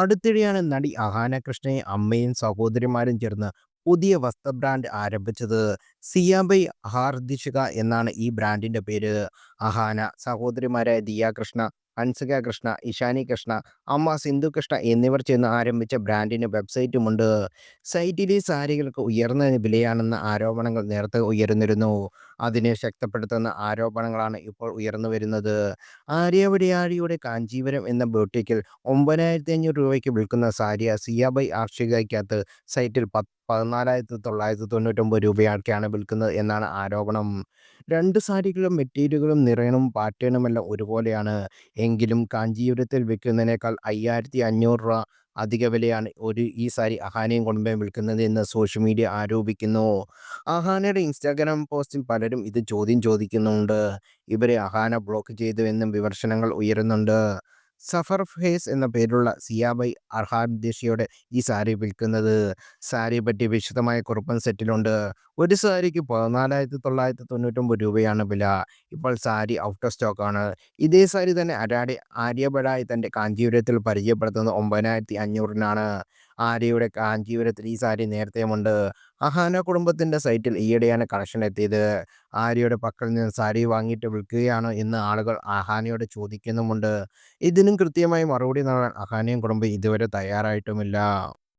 അടുത്തിടെയാണ് നടി അഹാന കൃഷ്ണയും അമ്മയും സഹോദരിമാരും ചേർന്ന് പുതിയ വസ്ത്ര ബ്രാൻഡ് ആരംഭിച്ചത്. സിയാബൈ ഹാർദിഷിക എന്നാണ് ഈ ബ്രാൻഡിന്റെ പേര്. അഹാന സഹോദരിമാരായ ദിയ കൃഷ്ണ, ഹൻസിക കൃഷ്ണ, ഇഷാനി കൃഷ്ണ, അമ്മ സിന്ധു കൃഷ്ണ എന്നിവർ ചേർന്ന് ആരംഭിച്ച ബ്രാൻഡിന് വെബ്സൈറ്റുമുണ്ട്. സൈറ്റിലെ സാരികൾക്ക് ഉയർന്ന വിലയാണെന്ന ആരോപണങ്ങൾ നേരത്തെ ഉയർന്നിരുന്നു. അതിനെ ശക്തപ്പെടുത്തുന്ന ആരോപണങ്ങളാണ് ഇപ്പോൾ ഉയർന്നു വരുന്നത്. ആര്യവടിയാഴിയുടെ കാഞ്ചീപുരം എന്ന ബൊട്ടിക്കിൽ 9,500 രൂപയ്ക്ക് വിൽക്കുന്ന സാരി സിയ ബൈ ആർഷികയ്ക്കകത്ത് സൈറ്റിൽ 14,999 രൂപയ്ക്കാണ് വിൽക്കുന്നത് എന്നാണ് ആരോപണം. രണ്ട് സാരികളും മെറ്റീരിയലുകളും നിറവും പാറ്റേണുമെല്ലാം ഒരുപോലെയാണ്. എങ്കിലും കാഞ്ചീപുരത്തിൽ വിൽക്കുന്നതിനേക്കാൾ 5,500 രൂപ അധിക വിലയാണ് ഈ സാരി അഹാനയും കുടുംബവും വിൽക്കുന്നത് എന്ന് സോഷ്യൽ മീഡിയ ആരോപിക്കുന്നു. അഹാനയുടെ ഇൻസ്റ്റാഗ്രാം പോസ്റ്റിൽ പലരും ഇത് ചോദിക്കുന്നുണ്ട്. ഇവരെ അഹാന ബ്ലോക്ക് ചെയ്തുവെന്നും വിമർശനങ്ങൾ ഉയരുന്നുണ്ട്. സഫർ ഫേസ് എന്ന പേരുള്ള സിയാബൈ അർഹാദ്ദേശിയുടെ ഈ സാരി വിൽക്കുന്നത്. സാരിയെപ്പറ്റി വിശദമായ കുറിപ്പും സെറ്റിലുണ്ട്. ഒരു സാരിക്ക് 14,999 രൂപയാണ് വില. ഇപ്പോൾ സാരി ഔട്ട് ഓഫ് സ്റ്റോക്കാണ്. ഇതേ സാരി തന്നെ ആര്യബടായി തൻ്റെ കാഞ്ചീപുരത്തിൽ പരിചയപ്പെടുത്തുന്നത് 9,500-നാണ്. ആര്യയുടെ കാഞ്ചീപുരത്തിൽ ഈ സാരി നേരത്തെയുമുണ്ട്. അഹാന കുടുംബത്തിൻ്റെ സൈറ്റിൽ ഈയിടെയാണ് കളക്ഷൻ എത്തിയത്. ആര്യയുടെ പക്കൽ നിന്ന് സാരി വാങ്ങിയിട്ട് വിൽക്കുകയാണോ എന്ന് ആളുകൾ അഹാനയോട് ചോദിക്കുന്നുമുണ്ട്. ഇതിനും കൃത്യമായി മറുപടി നൽകാൻ അഹാനയും കുടുംബവും ഇതുവരെ തയ്യാറായിട്ടുമില്ല.